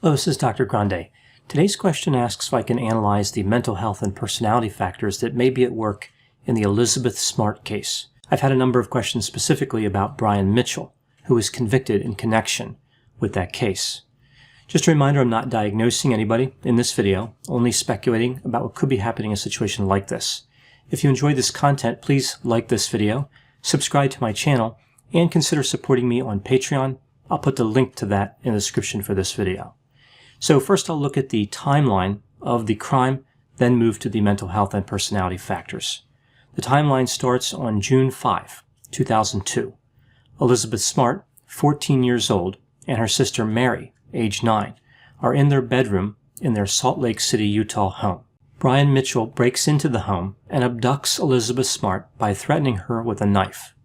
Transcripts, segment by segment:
Hello, this is Dr. Grande. Today's question asks if I can analyze the mental health and personality factors that may be at work in the Elizabeth Smart case. I've had a number of questions specifically about Brian Mitchell, who was convicted in connection with that case. Just a reminder, I'm not diagnosing anybody in this video, only speculating about what could be happening in a situation like this. If you enjoyed this content, please like this video, subscribe to my channel, and consider supporting me on Patreon. I'll put the link to that in the description for this video. So first I'll look at the timeline of the crime, then move to the mental health and personality factors. The timeline starts on June 5, 2002. Elizabeth Smart, 14 years old, and her sister Mary, age 9, are in their bedroom in their Salt Lake City, Utah home. Brian Mitchell breaks into the home and abducts Elizabeth Smart by threatening her with a knife.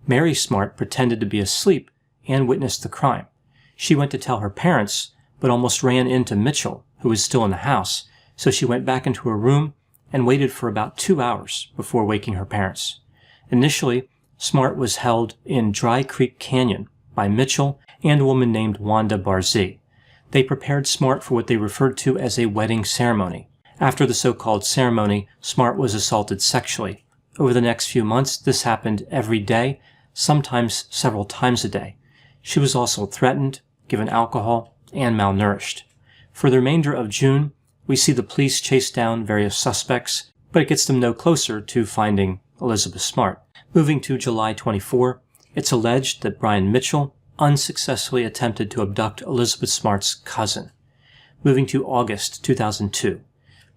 Mary Smart pretended to be asleep and witnessed the crime. She went to tell her parents, but almost ran into Mitchell, who was still in the house, so she went back into her room and waited for about 2 hours before waking her parents. Initially, Smart was held in Dry Creek Canyon by Mitchell and a woman named Wanda Barzee. They prepared Smart for what they referred to as a wedding ceremony. After the so-called ceremony, Smart was assaulted sexually. Over the next few months, this happened every day, sometimes several times a day. She was also threatened, given alcohol, and malnourished. For the remainder of June, we see the police chase down various suspects, but it gets them no closer to finding Elizabeth Smart. Moving to July 24, it's alleged that Brian Mitchell unsuccessfully attempted to abduct Elizabeth Smart's cousin. Moving to August 2002,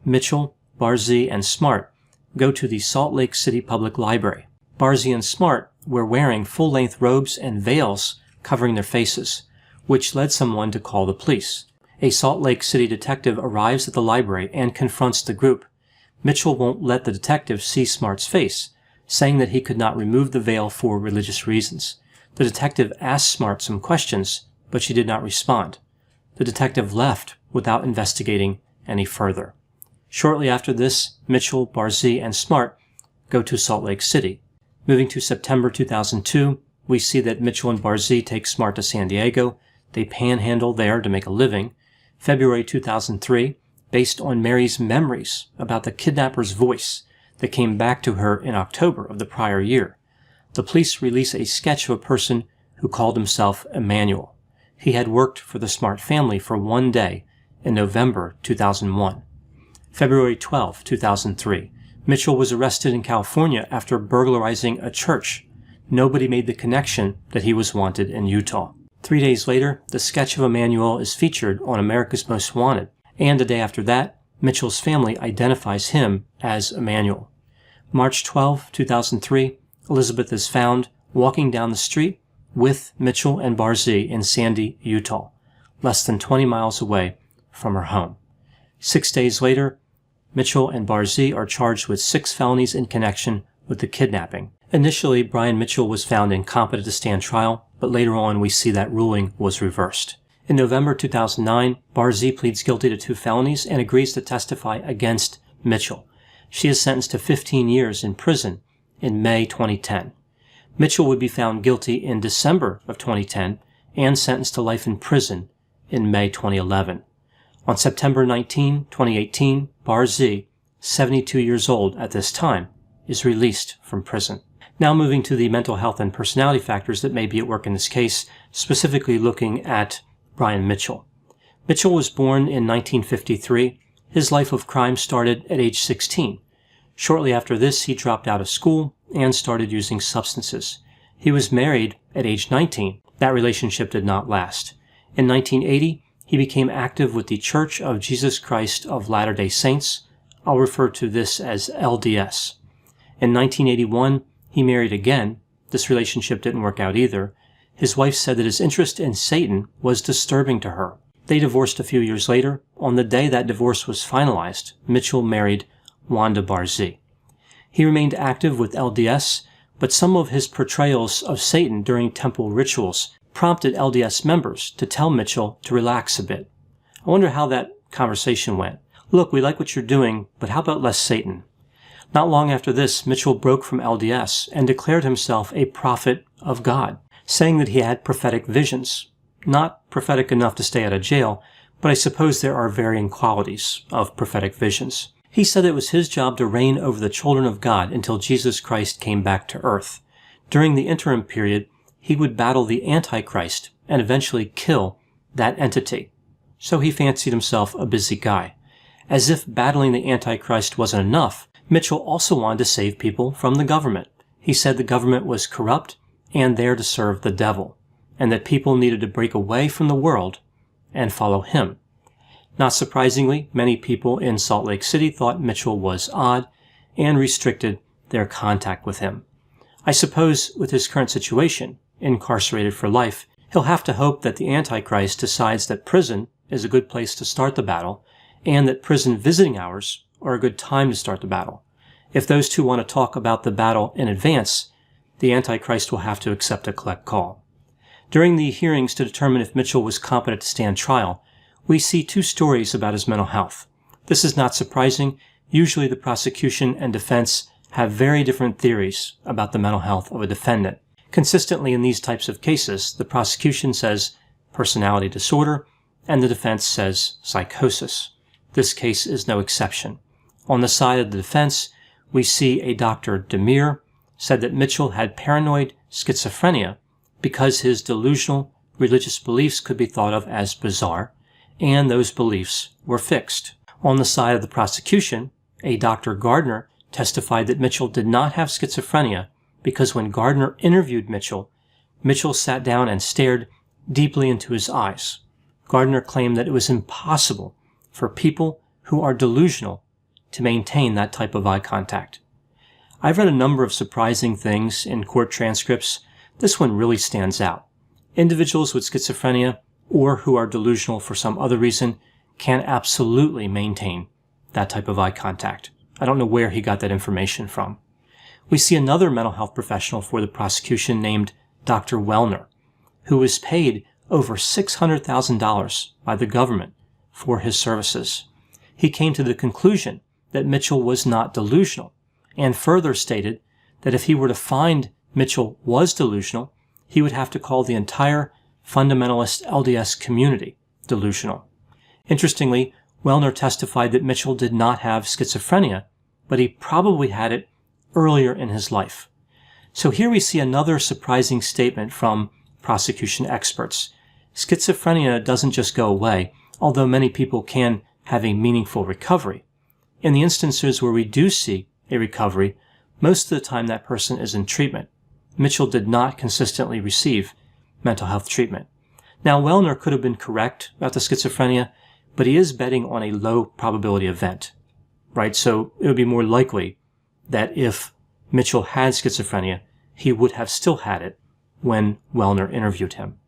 Mitchell, Barzee, and Smart go to the Salt Lake City Public Library. Barzee and Smart were wearing full-length robes and veils covering their faces, which led someone to call the police. A Salt Lake City detective arrives at the library and confronts the group. Mitchell won't let the detective see Smart's face, saying that he could not remove the veil for religious reasons. The detective asked Smart some questions, but she did not respond. The detective left without investigating any further. Shortly after this, Mitchell, Barzee, and Smart go to Salt Lake City. Moving to September 2002, we see that Mitchell and Barzee take Smart to San Diego. They panhandle there to make a living. February 2003, based on Mary's memories about the kidnapper's voice that came back to her in October of the prior year, the police release a sketch of a person who called himself Emmanuel. He had worked for the Smart family for one day in November 2001. February 12, 2003, Mitchell was arrested in California after burglarizing a church. Nobody made the connection that he was wanted in Utah. 3 days later, the sketch of Emmanuel is featured on America's Most Wanted, and the day after that, Mitchell's family identifies him as Emmanuel. March 12, 2003, Elizabeth is found walking down the street with Mitchell and Barzee in Sandy, Utah, less than 20 miles away from her home. 6 days later, Mitchell and Barzee are charged with 6 felonies in connection with the kidnapping. Initially, Brian Mitchell was found incompetent to stand trial, but later on we see that ruling was reversed. In November 2009, Barzee pleads guilty to 2 felonies and agrees to testify against Mitchell. She is sentenced to 15 years in prison in May 2010. Mitchell would be found guilty in December of 2010 and sentenced to life in prison in May 2011. On September 19, 2018, Barzee, 72 years old at this time, is released from prison. Now moving to the mental health and personality factors that may be at work in this case, specifically looking at Brian Mitchell. Mitchell was born in 1953. His life of crime started at age 16. Shortly after this, he dropped out of school and started using substances. He was married at age 19. That relationship did not last. In 1980, he became active with the Church of Jesus Christ of Latter-day Saints. I'll refer to this as LDS. In 1981, he married again. This relationship didn't work out either. His wife said that his interest in Satan was disturbing to her. They divorced a few years later. On the day that divorce was finalized, Mitchell married Wanda Barzee. He remained active with LDS, but some of his portrayals of Satan during temple rituals prompted LDS members to tell Mitchell to relax a bit. I wonder how that conversation went. Look, we like what you're doing, but how about less Satan? Not long after this, Mitchell broke from LDS and declared himself a prophet of God, saying that he had prophetic visions. Not prophetic enough to stay out of jail, but I suppose there are varying qualities of prophetic visions. He said it was his job to reign over the children of God until Jesus Christ came back to earth. During the interim period, he would battle the Antichrist and eventually kill that entity. So he fancied himself a busy guy. As if battling the Antichrist wasn't enough, Mitchell also wanted to save people from the government. He said the government was corrupt and there to serve the devil, and that people needed to break away from the world and follow him. Not surprisingly, many people in Salt Lake City thought Mitchell was odd and restricted their contact with him. I suppose with his current situation, incarcerated for life, he'll have to hope that the Antichrist decides that prison is a good place to start the battle and that prison visiting hours are a good time to start the battle. If those two want to talk about the battle in advance, the Antichrist will have to accept a collect call. During the hearings to determine if Mitchell was competent to stand trial, we see two stories about his mental health. This is not surprising. Usually the prosecution and defense have very different theories about the mental health of a defendant. Consistently in these types of cases, the prosecution says personality disorder and the defense says psychosis. This case is no exception. On the side of the defense, we see a Dr. Demir said that Mitchell had paranoid schizophrenia because his delusional religious beliefs could be thought of as bizarre, and those beliefs were fixed. On the side of the prosecution, a Dr. Gardner testified that Mitchell did not have schizophrenia because when Gardner interviewed Mitchell, Mitchell sat down and stared deeply into his eyes. Gardner claimed that it was impossible for people who are delusional to maintain that type of eye contact. I've read a number of surprising things in court transcripts. This one really stands out. Individuals with schizophrenia or who are delusional for some other reason can absolutely maintain that type of eye contact. I don't know where he got that information from. We see another mental health professional for the prosecution named Dr. Wellner, who was paid over $600,000 by the government for his services. He came to the conclusion that Mitchell was not delusional, and further stated that if he were to find Mitchell was delusional, he would have to call the entire fundamentalist LDS community delusional. Interestingly, Wellner testified that Mitchell did not have schizophrenia, but he probably had it earlier in his life. So here we see another surprising statement from prosecution experts. Schizophrenia doesn't just go away, although many people can have a meaningful recovery. In the instances where we do see a recovery, most of the time that person is in treatment. Mitchell did not consistently receive mental health treatment. Now, Wellner could have been correct about the schizophrenia, but he is betting on a low probability event, right? So it would be more likely that if Mitchell had schizophrenia, he would have still had it when Wellner interviewed him.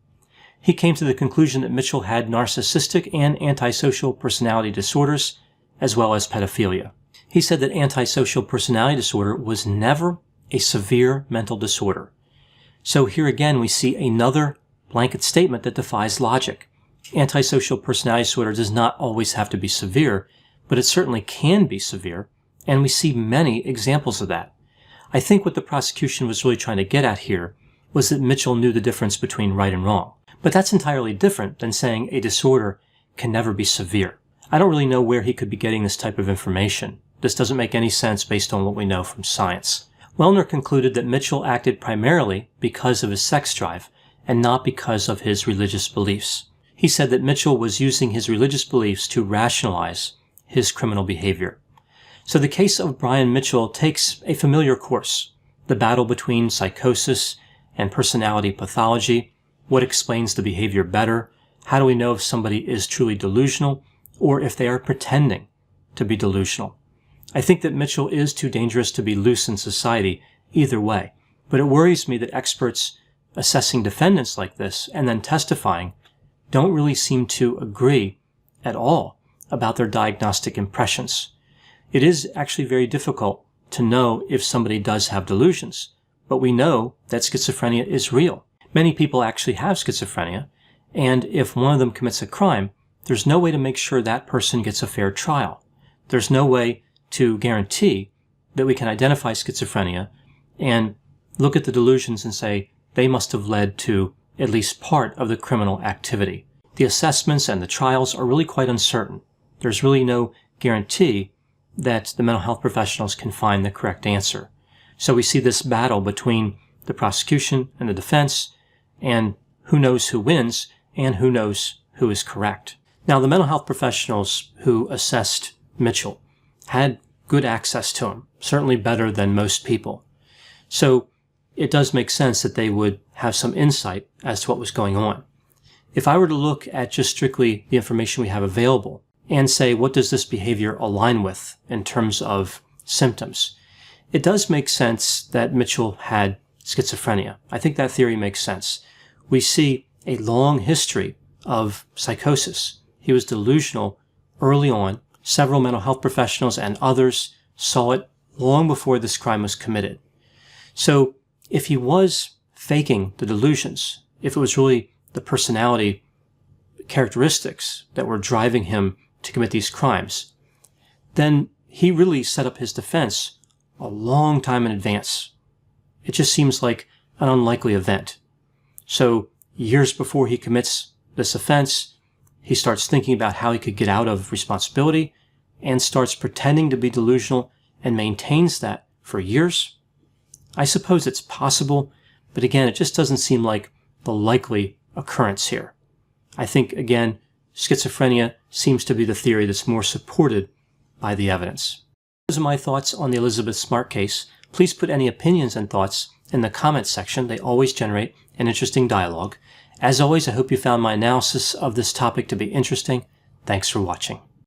He came to the conclusion that Mitchell had narcissistic and antisocial personality disorders, as well as pedophilia. He said that antisocial personality disorder was never a severe mental disorder. So here again we see another blanket statement that defies logic. Antisocial personality disorder does not always have to be severe, but it certainly can be severe, and we see many examples of that. I think what the prosecution was really trying to get at here was that Mitchell knew the difference between right and wrong. But that's entirely different than saying a disorder can never be severe. I don't really know where he could be getting this type of information. This doesn't make any sense based on what we know from science. Wellner concluded that Mitchell acted primarily because of his sex drive and not because of his religious beliefs. He said that Mitchell was using his religious beliefs to rationalize his criminal behavior. So the case of Brian Mitchell takes a familiar course, the battle between psychosis and personality pathology. What explains the behavior better? How do we know if somebody is truly delusional or if they are pretending to be delusional? I think that Mitchell is too dangerous to be loose in society either way, but it worries me that experts assessing defendants like this and then testifying don't really seem to agree at all about their diagnostic impressions. It is actually very difficult to know if somebody does have delusions, but we know that schizophrenia is real. Many people actually have schizophrenia, and if one of them commits a crime, there's no way to make sure that person gets a fair trial. There's no way to guarantee that we can identify schizophrenia and look at the delusions and say they must have led to at least part of the criminal activity. the assessments and the trials are really quite uncertain. There's really no guarantee that the mental health professionals can find the correct answer. So we see this battle between the prosecution and the defense, and who knows who wins and who knows who is correct. Now, the mental health professionals who assessed Mitchell had good access to him, certainly better than most people. So it does make sense that they would have some insight as to what was going on. If I were to look at just strictly the information we have available and say, what does this behavior align with in terms of symptoms? It does make sense that Mitchell had schizophrenia. I think that theory makes sense. We see a long history of psychosis. He was delusional early on. Several mental health professionals and others saw it long before this crime was committed. So if he was faking the delusions, if it was really the personality characteristics that were driving him to commit these crimes, then he really set up his defense a long time in advance. It just seems like an unlikely event. So years before he commits this offense, he starts thinking about how he could get out of responsibility and starts pretending to be delusional and maintains that for years. I suppose it's possible, but again, it just doesn't seem like the likely occurrence here. I think, again, schizophrenia seems to be the theory that's more supported by the evidence. Those are my thoughts on the Elizabeth Smart case. Please put any opinions and thoughts in the comments section. They always generate an interesting dialogue. As always, I hope you found my analysis of this topic to be interesting. Thanks for watching.